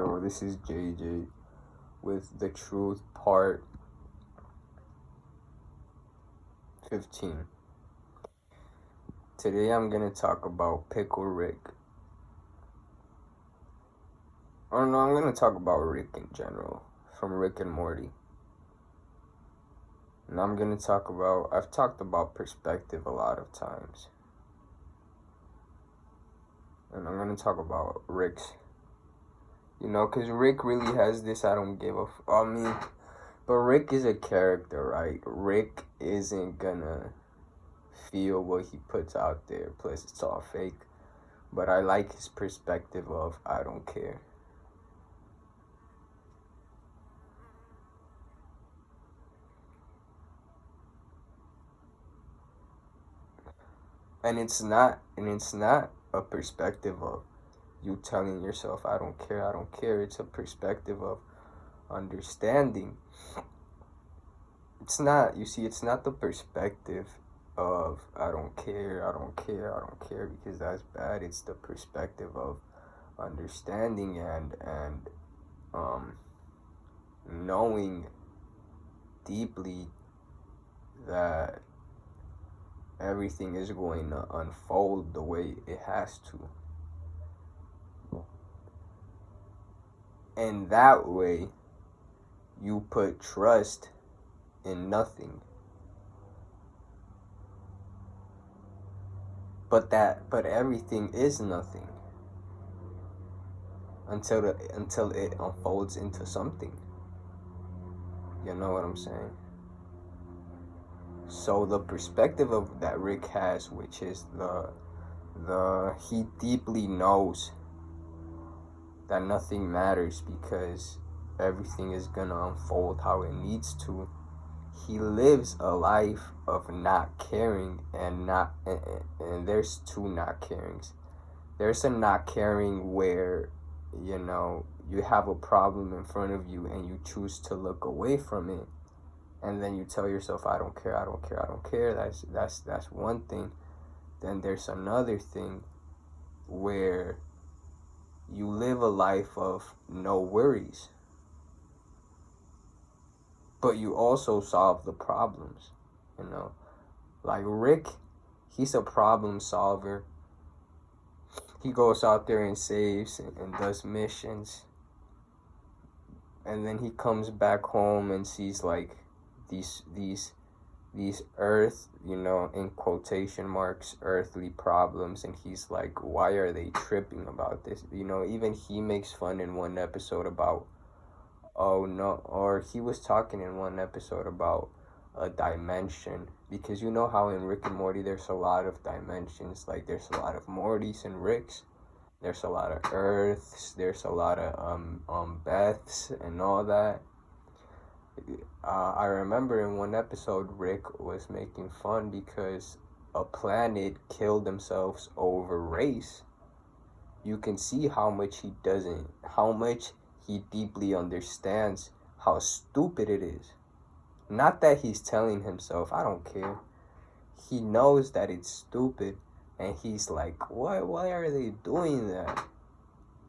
Yo, this is JJ with The Truth Part 15. Today I'm gonna talk about Pickle Rick. Or no, I'm gonna talk about Rick in general, from Rick and Morty. And I've talked about perspective a lot of times. And I'm gonna talk about Rick's. Because Rick really has this but Rick is a character, right? Rick isn't gonna feel what he puts out there, plus it's all fake. But I like his perspective of, I don't care. And it's not a perspective of you telling yourself, I don't care. It's a perspective of understanding. It's not the perspective of I don't care, because that's bad. It's the perspective of understanding and knowing deeply that everything is going to unfold the way it has to. And that way, you put trust in nothing. But everything is nothing until it unfolds into something. You know what I'm saying? So the perspective of that Rick has, which is he deeply knows that nothing matters because everything is gonna unfold how it needs to. He lives a life of not caring and there's two not carings. There's a not caring where, you have a problem in front of you and you choose to look away from it. And then you tell yourself, I don't care. That's one thing. Then there's another thing where you live a life of no worries. But you also solve the problems, Like Rick, he's a problem solver. He goes out there and saves and does missions. And then he comes back home and sees like these earth, in quotation marks, earthly problems, and he's like, why are they tripping about this? Even he makes fun in one episode about, he was talking in one episode about a dimension, because you know how in Rick and Morty there's a lot of dimensions, like there's a lot of Mortys and Ricks, there's a lot of Earths, there's a lot of Beths and all that. I remember in one episode Rick was making fun because a planet killed themselves over race. You can see how much he deeply understands how stupid it is. Not that he's telling himself, I don't care. He knows that it's stupid, and he's like, why are they doing that?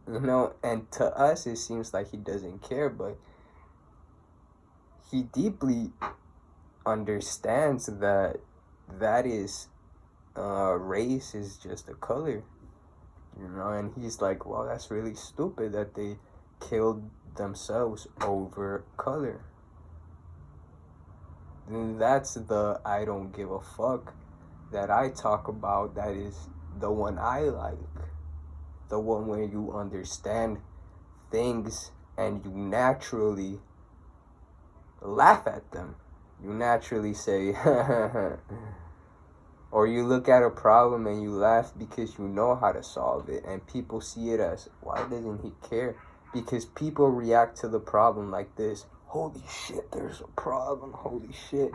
And to us it seems like he doesn't care, but he deeply understands that is race is just a color, and he's like, well, that's really stupid that they killed themselves over color. And that's the I don't give a fuck that I talk about. That is the one I like, the one where you understand things and you naturally laugh at them. You naturally say, or you look at a problem and you laugh because you know how to solve it, and people see it as, why doesn't he care? Because people react to the problem like this: holy shit, there's a problem, holy shit.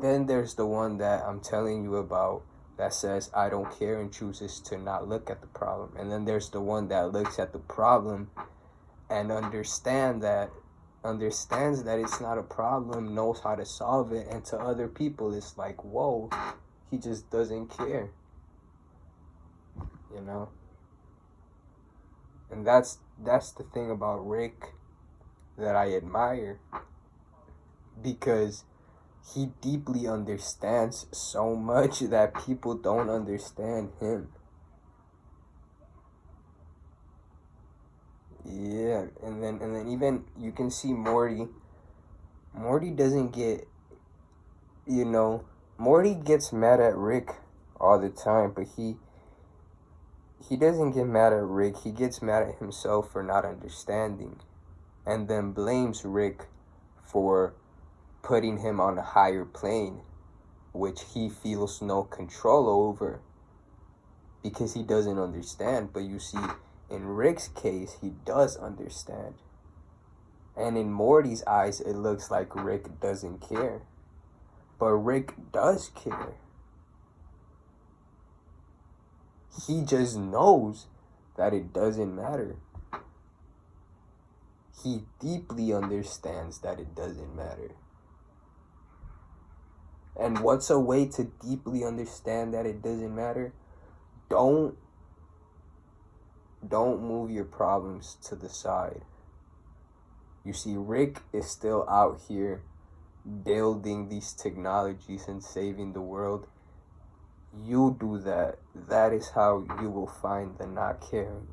Then there's the one that I'm telling you about that says, I don't care, and chooses to not look at the problem. And then there's the one that looks at the problem and understands that it's not a problem, knows how to solve it, and to other people it's like, whoa, he just doesn't care. And that's that's the thing about Rick that I admire, because he deeply understands so much that people don't understand him. Yeah, and then even you can see Morty. Morty doesn't get, you know, Morty gets mad at Rick all the time, but he doesn't get mad at Rick. He gets mad at himself for not understanding, and then blames Rick for putting him on a higher plane, which he feels no control over because he doesn't understand. But you see, in Rick's case, he does understand. And in Morty's eyes, it looks like Rick doesn't care. But Rick does care. He just knows that it doesn't matter. He deeply understands that it doesn't matter. And what's a way to deeply understand that it doesn't matter? Don't move your problems to the side. You see, Rick is still out here building these technologies and saving the world. You do that. That is how you will find the not caring.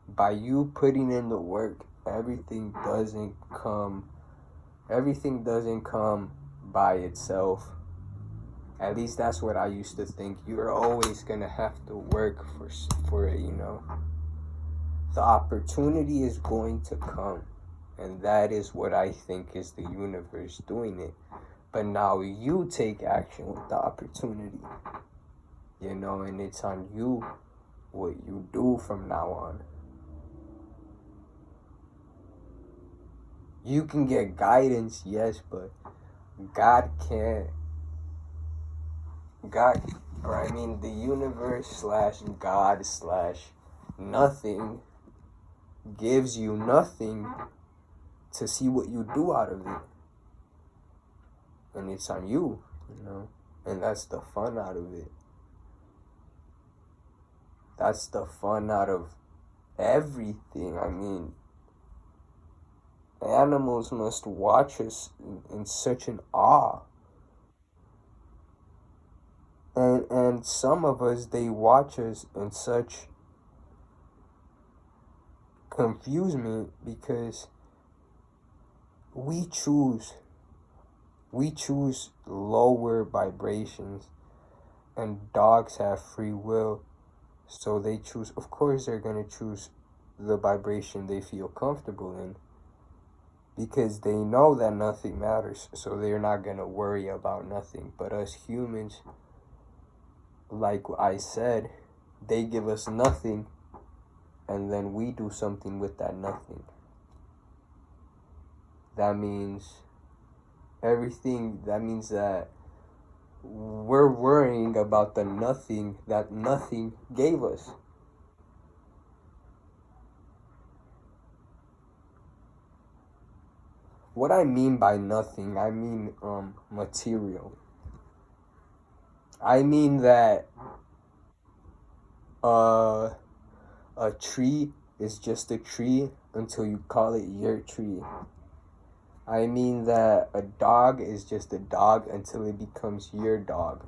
By you putting in the work, everything doesn't come by itself. At least that's what I used to think. You're always gonna have to work for it, you know. The opportunity is going to come, and that is what I think is the universe doing it. But now you take action with the opportunity, you know, and it's on you what you do from now on. You can get guidance, yes, but God can't. The universe / God / nothing gives you nothing to see what you do out of it. And it's on you, you know, and that's the fun out of it. That's the fun out of everything. I mean, animals must watch us in such an awe. And some of us, they watch us in such confusement because we choose lower vibrations, and dogs have free will, so they choose, of course they're going to choose the vibration they feel comfortable in, because they know that nothing matters, so they're not going to worry about nothing. But us humans, like I said, they give us nothing, and then we do something with that nothing. That means everything. That means that we're worrying about the nothing that nothing gave us. What I mean by nothing, I mean material. I mean that a tree is just a tree until you call it your tree. I mean that a dog is just a dog until it becomes your dog.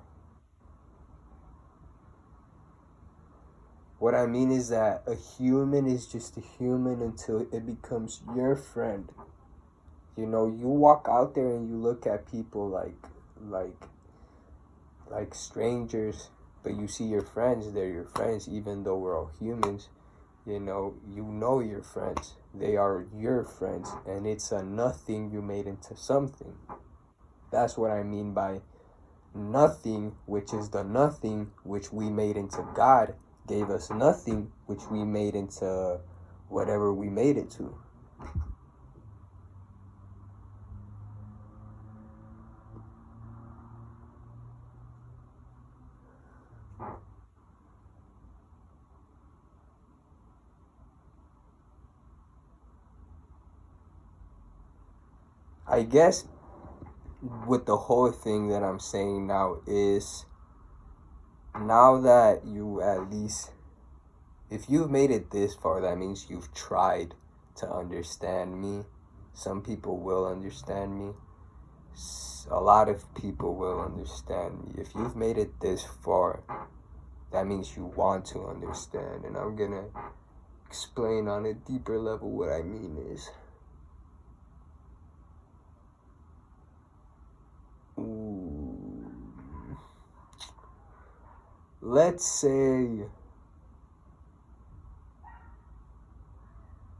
What I mean is that a human is just a human until it becomes your friend. You know, you walk out there and you look at people like strangers, but you see your friends, they're your friends, even though we're all humans. You know your friends. They are your friends, and it's a nothing you made into something. That's what I mean by nothing, which is the nothing which we made into God, gave us nothing, which we made into whatever we made it to. I guess with the whole thing that I'm saying now is now that you at least, if you've made it this far, that means you've tried to understand me. Some people will understand me. A lot of people will understand me. If you've made it this far, that means you want to understand. And I'm gonna explain on a deeper level what I mean is. Let's say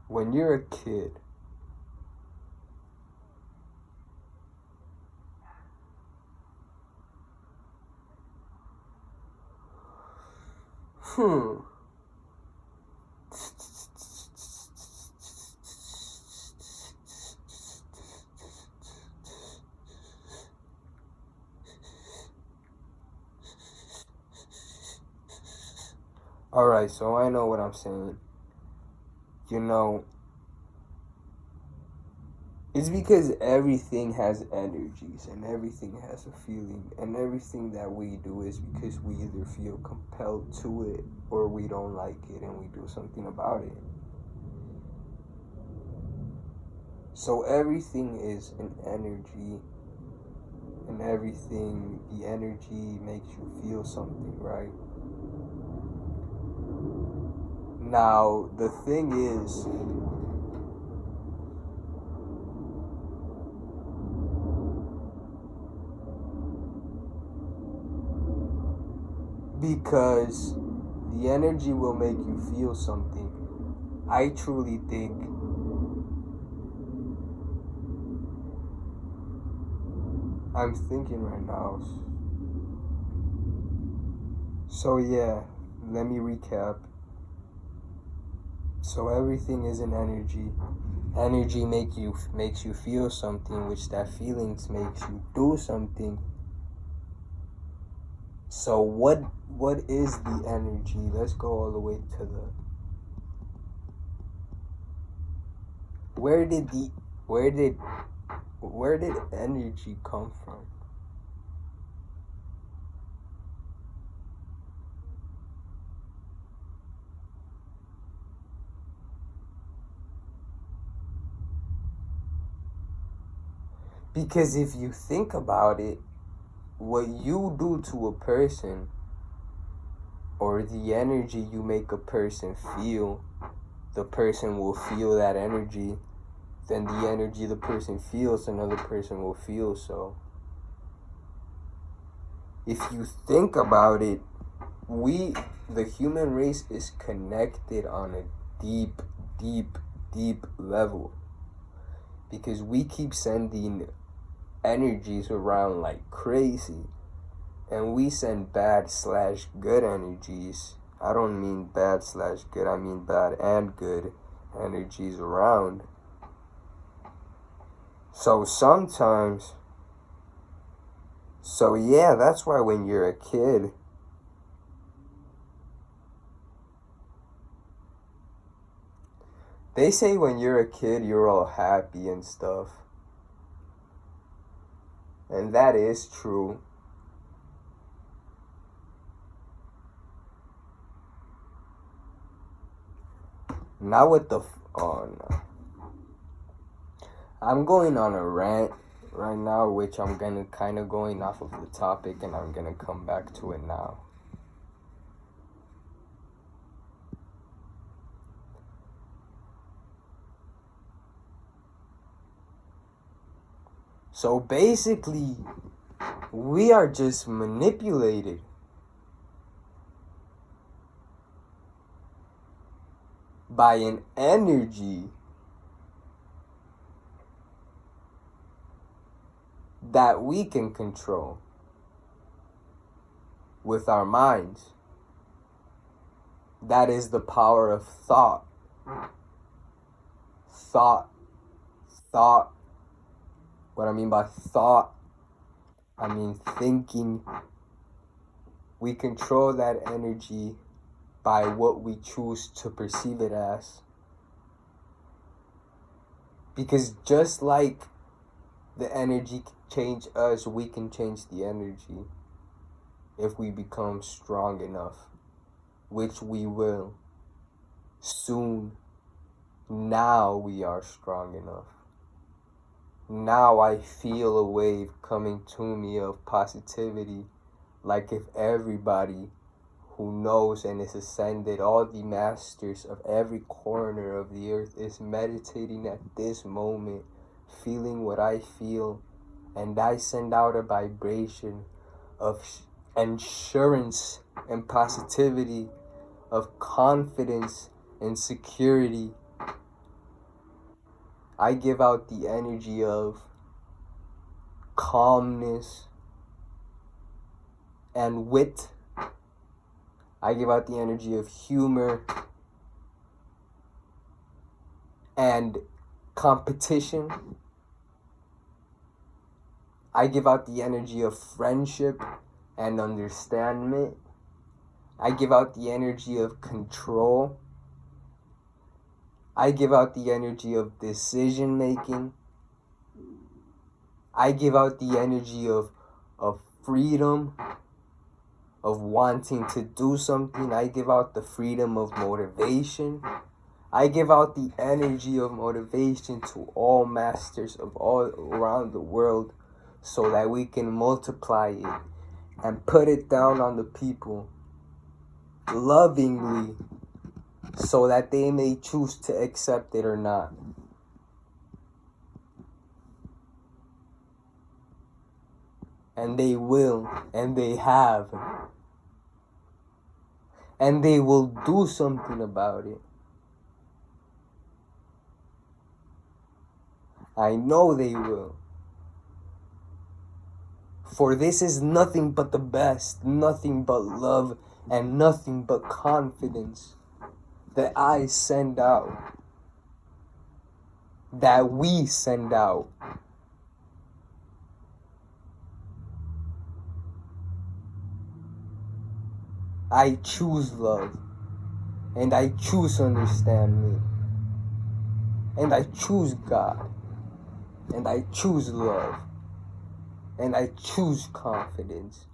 when you're a kid, Alright, so I know what I'm saying. You know, it's because everything has energies and everything has a feeling, and everything that we do is because we either feel compelled to it or we don't like it and we do something about it. So everything is an energy, and everything, the energy makes you feel something, right? Now, the thing is, because the energy will make you feel something, I truly think I'm thinking right now. So yeah, let me recap. So everything is an energy. Energy makes you feel something, which that feelings makes you do something. So what is the energy? Let's go all the way to the where did energy come from? Because if you think about it, what you do to a person, or the energy you make a person feel, the person will feel that energy. Then the energy the person feels, another person will feel. So if you think about it, the human race is connected on a deep, deep, deep level, because we keep sending energies around like crazy, and we send bad/good energies. I don't mean bad/good, I mean bad and good energies around. So sometimes, so yeah, that's why when you're a kid, they say when you're a kid, you're all happy and stuff. And that is true. Now what the oh no. I'm going on a rant right now, which I'm gonna kind of going off of the topic, and I'm gonna come back to it now. So basically, we are just manipulated. By an energy that we can control with our minds. That is the power of thought. Thought. What I mean by thought, I mean thinking. We control that energy by what we choose to perceive it as. Because just like the energy can change us, we can change the energy. if we become strong enough, which we will soon. Now we are strong enough. Now I feel a wave coming to me of positivity, like if everybody who knows and is ascended, all the masters of every corner of the earth, is meditating at this moment, feeling what I feel, and I send out a vibration of assurance and positivity, of confidence and security. I give out the energy of calmness and wit. I give out the energy of humor and competition. I give out the energy of friendship and understanding. I give out the energy of control. I give out the energy of decision making. I give out the energy of freedom, of wanting to do something. I give out the freedom of motivation. I give out the energy of motivation to all masters of all around the world, so that we can multiply it and put it down on the people lovingly, so that they may choose to accept it or not. And they will, and they have, and they will do something about it. I know they will. For this is nothing but the best, nothing but love, and nothing but confidence that I send out, that we send out. I choose love, and I choose understanding, and I choose God, and I choose love, and I choose confidence.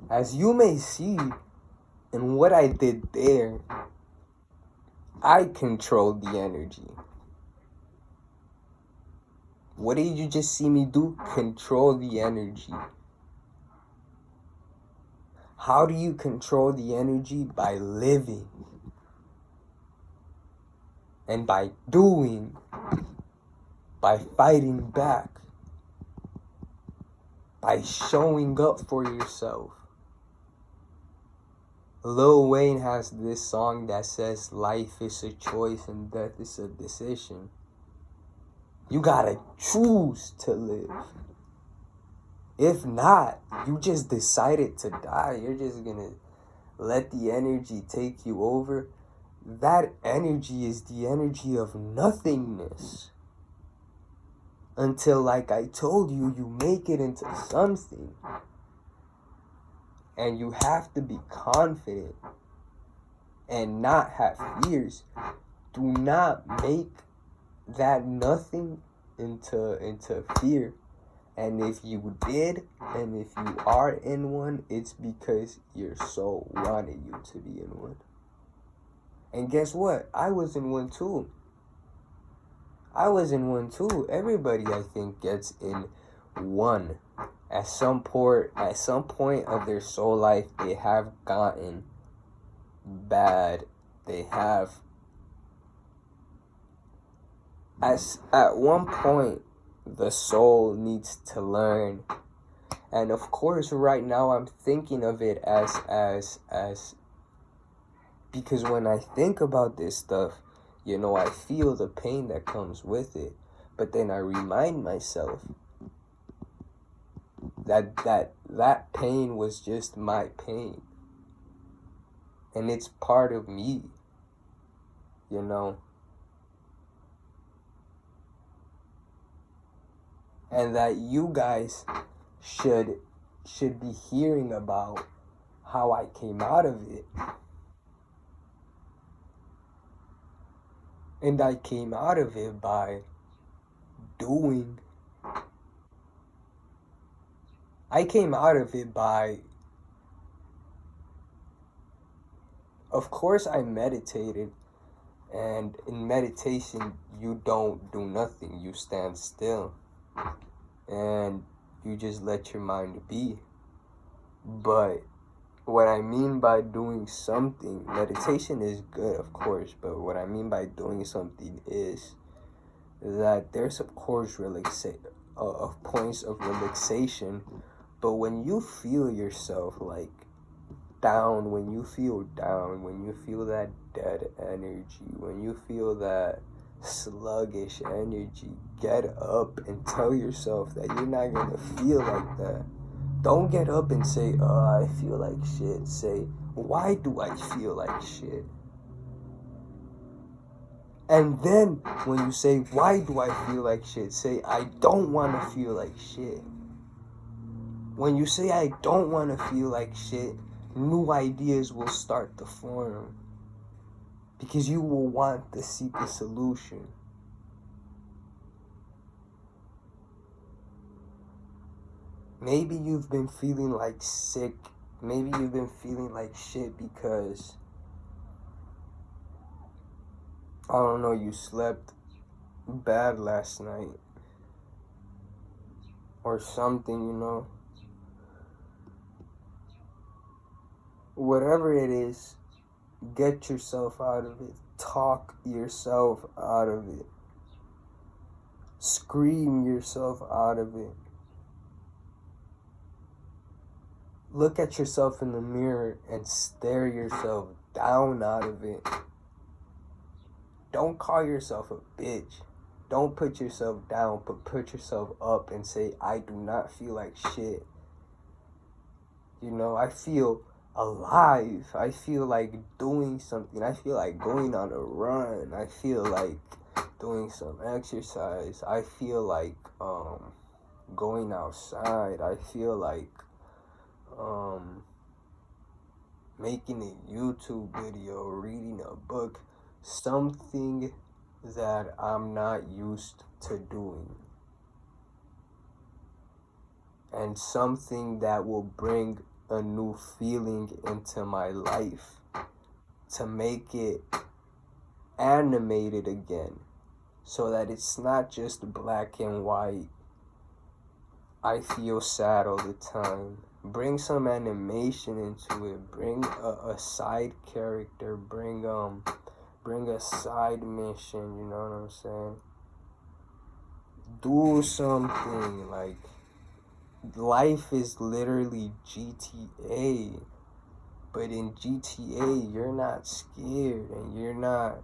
As you may see in what I did there, I controlled the energy. What did you just see me do? Control the energy. How do you control the energy? By living. And by doing. By fighting back. By showing up for yourself. Lil Wayne has this song that says life is a choice and death is a decision. You gotta choose to live. If not, you just decided to die. You're just gonna let the energy take you over. That energy is the energy of nothingness. Until, like I told you, you make it into something. And you have to be confident and not have fears. Do not make that nothing into fear. And if you did, and if you are in one, it's because your soul wanted you to be in one. And guess what? I was in one too. Everybody, I think, gets in one. At some point of their soul life, they have gotten bad. They have. At one point, the soul needs to learn. And of course, right now, I'm thinking of it as because when I think about this stuff, I feel the pain that comes with it. But then I remind myself that pain was just my pain. And it's part of me, And that you guys should should be hearing about how I came out of it. And I came out of it by doing. I came out of it by, of course I meditated, and in meditation you don't do nothing, you stand still and you just let your mind be. But what I mean by doing something, meditation is good, of course, but what I mean by doing something is that there's of course points of relaxation, but when you feel yourself like down, when you feel that dead energy, when you feel that sluggish energy, get up and tell yourself that you're not gonna feel like that. Don't get up and say, I feel like shit. Say, why do I feel like shit? And then when you say, why do I feel like shit? Say, I don't want to feel like shit. When you say, I don't want to feel like shit, new ideas will start to form. Because you will want to seek a solution. Maybe you've been feeling like sick. Maybe you've been feeling like shit because, I don't know, you slept bad last night. Or something, you know. Whatever it is, get yourself out of it. Talk yourself out of it. Scream yourself out of it. Look at yourself in the mirror and stare yourself down out of it. Don't call yourself a bitch. Don't put yourself down, but put yourself up and say, I do not feel like shit. You know, I feel alive. I feel like doing something. I feel like going on a run. I feel like doing some exercise. I feel like going outside. I feel like making a YouTube video, reading a book, something that I'm not used to doing, and something that will bring a new feeling into my life, to make it animated again, so that it's not just black and white. I feel sad all the time. Bring some animation into it. Bring a side character. Bring a side mission. You know what I'm saying? Do something. Like, life is literally GTA. But in GTA, you're not scared, and you're not.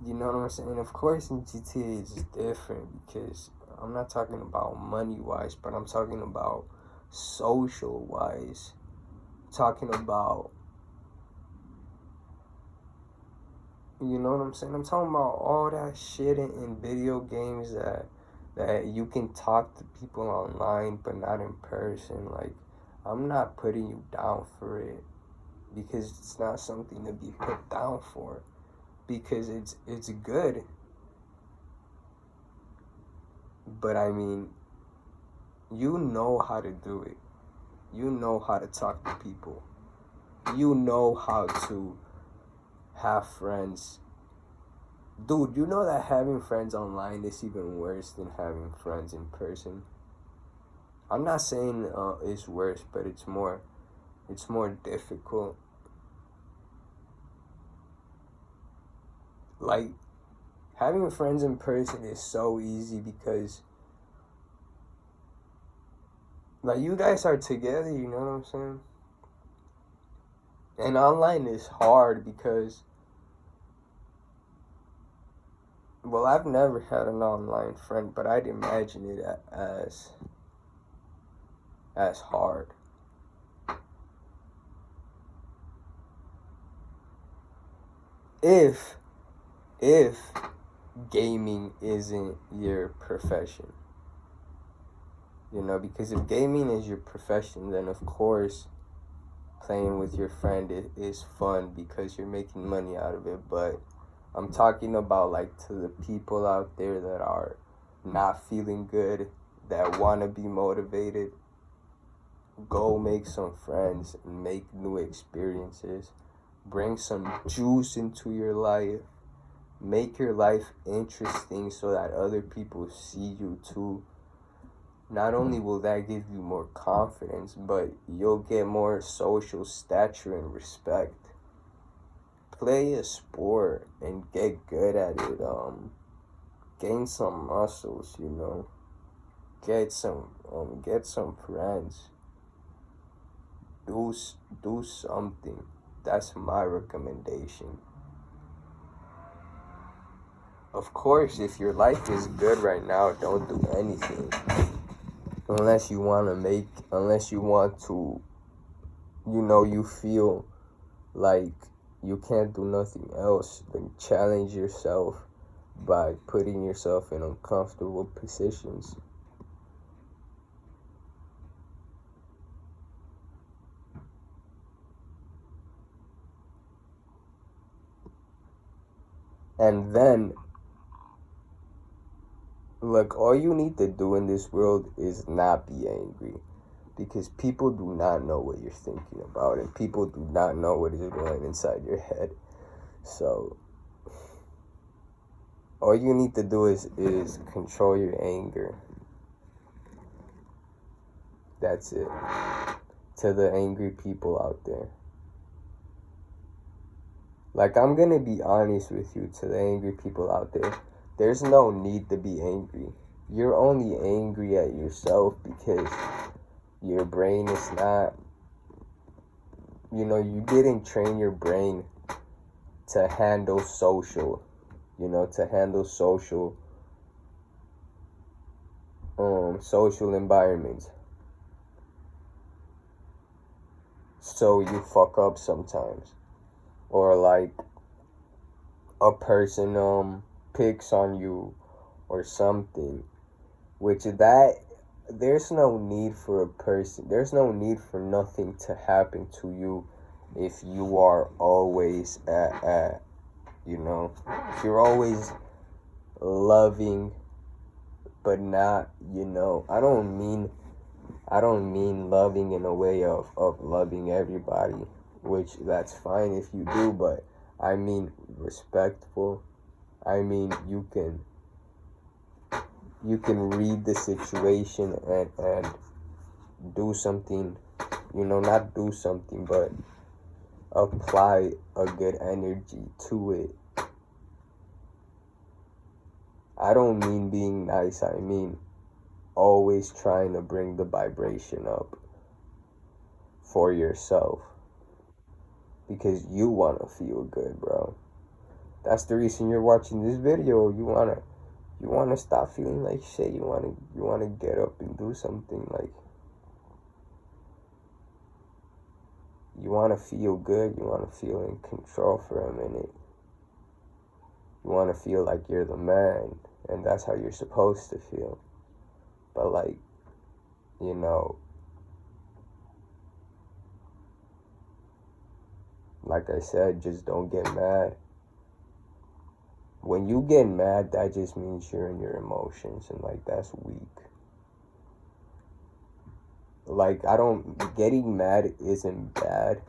You know what I'm saying? Of course, in GTA it's different, because I'm not talking about money-wise, but I'm talking about social-wise. Talking about, you know what I'm saying? I'm talking about all that shit in video games that you can talk to people online, but not in person. Like, I'm not putting you down for it, because it's not something to be put down for, because it's good. But I mean, you know how to do it. You know how to talk to people. You know how to have friends. Dude, you know that having friends online is even worse than having friends in person. I'm not saying it's worse, but it's more difficult. Like, having friends in person is so easy because, like, you guys are together, you know what I'm saying? And online is hard because, well, I've never had an online friend, but I'd imagine it as hard. If gaming isn't your profession. You know, because if gaming is your profession, then of course playing with your friend is fun because you're making money out of it. But I'm talking about like to the people out there that are not feeling good, that want to be motivated. Go make some friends and make new experiences. Bring some juice into your life. Make your life interesting so that other people see you too. Not only will that give you more confidence, but you'll get more social stature and respect. Play a sport and get good at it. Gain some muscles, you know. Get some friends. Do something. That's my recommendation. Of course, if your life is good right now, don't do anything. Unless you want to, you know, you feel like you can't do nothing else, then challenge yourself by putting yourself in uncomfortable positions. And then, look, all you need to do in this world is not be angry. Because people do not know what you're thinking about, and people do not know what is going inside your head. So, all you need to do is control your anger. That's it. To the angry people out there. Like, I'm gonna be honest with you, to the angry people out there. There's no need to be angry. You're only angry at yourself because your brain is not, you know, you didn't train your brain to handle social, you know, to handle social environments. So you fuck up sometimes. Or like a person picks on you or something, which that there's no need for nothing to happen to you if you are always you know, if you're always loving but not, you know, I don't mean loving in a way of loving everybody, which that's fine if you do, but I mean respectful. I mean you can read the situation and do something, you know, not do something, but apply a good energy to it. I don't mean being nice, I mean always trying to bring the vibration up for yourself. Because you want to feel good, bro. That's the reason you're watching this video. You want to stop feeling like shit. You want to get up and do something. Like, you want to feel good. You want to feel in control for a minute. You want to feel like you're the man, and that's how you're supposed to feel. But like, you know, like I said, just don't get mad. When you get mad, that just means you're in your emotions, and like, that's weak. Like, getting mad isn't bad.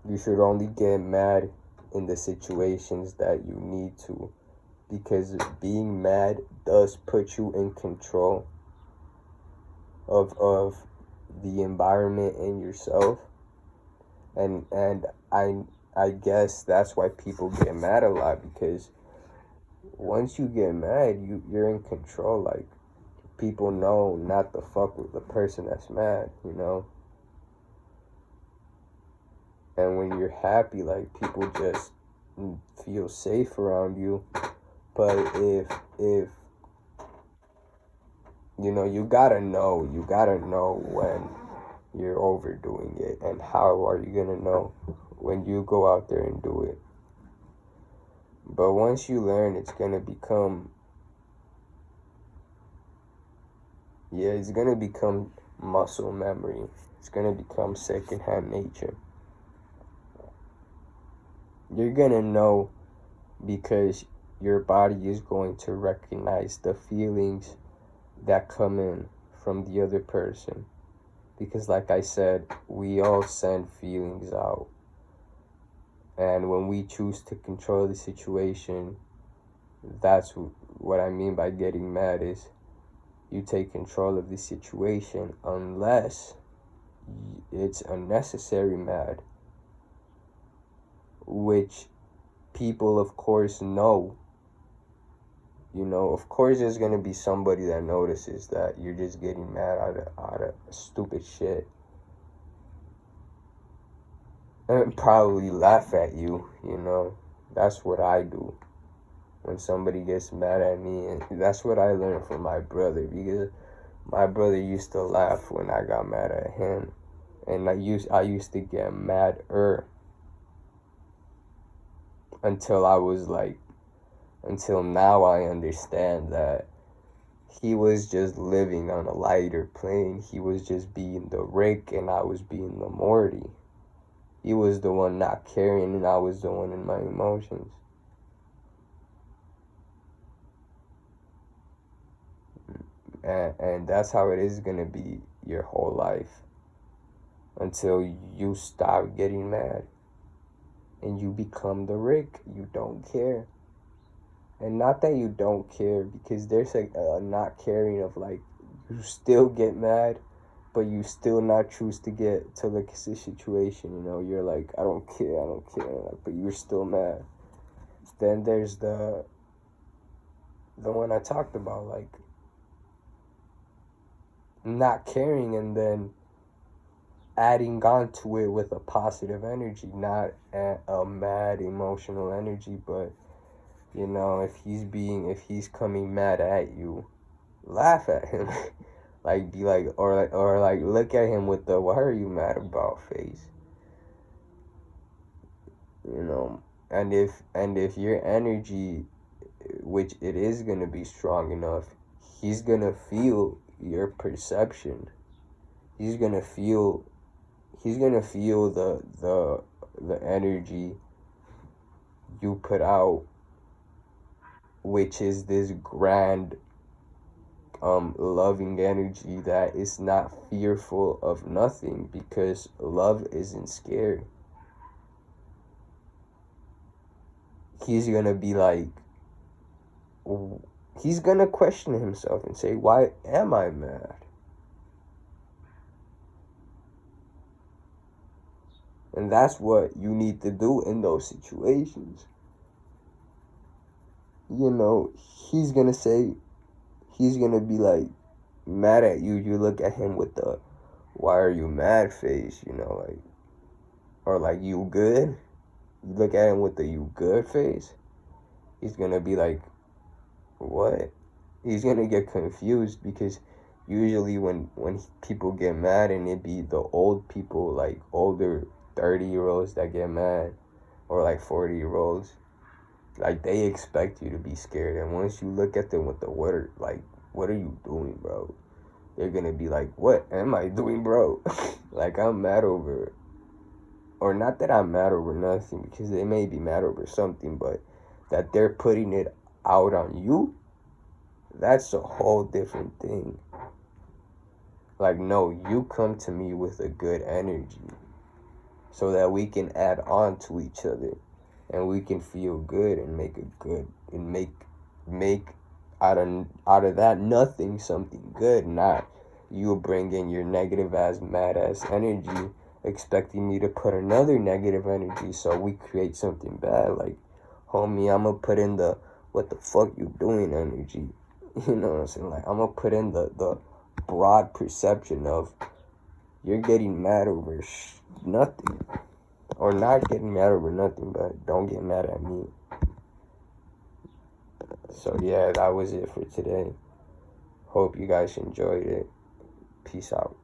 You should only get mad in the situations that you need to, because being mad does put you in control of the environment and yourself. And I guess that's why people get mad a lot, because once you get mad, you're in control. Like, people know not to fuck with the person that's mad, you know? And when you're happy, like, people just feel safe around you. But if you know, you gotta know when you're overdoing it. And how are you gonna know when you go out there and do it? But once you learn, it's gonna become Yeah, it's gonna become muscle memory. It's gonna become secondhand nature. You're gonna know because your body is going to recognize the feelings that come in from the other person. Because, like I said, we all send feelings out. And when we choose to control the situation, that's what I mean by getting mad is you take control of the situation unless it's unnecessary mad, which people, of course, know. You know, of course, there's gonna be somebody that notices that you're just getting mad out of stupid shit, and probably laugh at you. You know, that's what I do when somebody gets mad at me, and that's what I learned from my brother, because my brother used to laugh when I got mad at him, and I used to get madder until I was like, until now I understand that he was just living on a lighter plane. He was just being the Rick and I was being the Morty. He was the one not caring and I was the one in my emotions. And that's how it is gonna be your whole life until you stop getting mad and you become the Rick. You don't care. And not that you don't care, because there's a not caring of like, you still get mad, but you still not choose to get to the situation, you know, you're like, I don't care, but you're still mad. Then there's the one I talked about, like, not caring and then adding on to it with a positive energy, not a mad emotional energy, but you know, if he's coming mad at you, laugh at him. Like, be like, or like look at him with the, what are you mad about face? You know, and if your energy, which it is gonna be strong enough, he's gonna feel your perception. He's gonna feel the energy you put out, which is this grand loving energy that is not fearful of nothing, because love isn't scared. He's gonna be like, he's gonna question himself and say, why am I mad? And that's what you need to do in those situations. You know, he's gonna be like mad at you. You look at him with the, why are you mad face, you know, like, or like, you good? You look at him with the you good face. He's gonna be like, what? He's gonna get confused, because usually when people get mad, and it be the old people, like older 30-year-olds that get mad, or like 40-year-olds, like they expect you to be scared. And once you look at them with the, what are you doing, bro? They're gonna be like, what am I doing, bro? Like, I'm mad over, or not that I'm mad over nothing, because they may be mad over something, but that they're putting it out on you, that's a whole different thing. Like, no, you come to me with a good energy so that we can add on to each other and we can feel good and make it good, and make out of that nothing something good. Not you bring in your negative ass, mad ass energy, expecting me to put another negative energy so we create something bad. Like, homie, I'm gonna put in the, what the fuck you doing energy. You know what I'm saying? Like, I'm gonna put in the broad perception of, you're getting mad over nothing. Or not getting mad over nothing, but don't get mad at me. So yeah, that was it for today. Hope you guys enjoyed it. Peace out.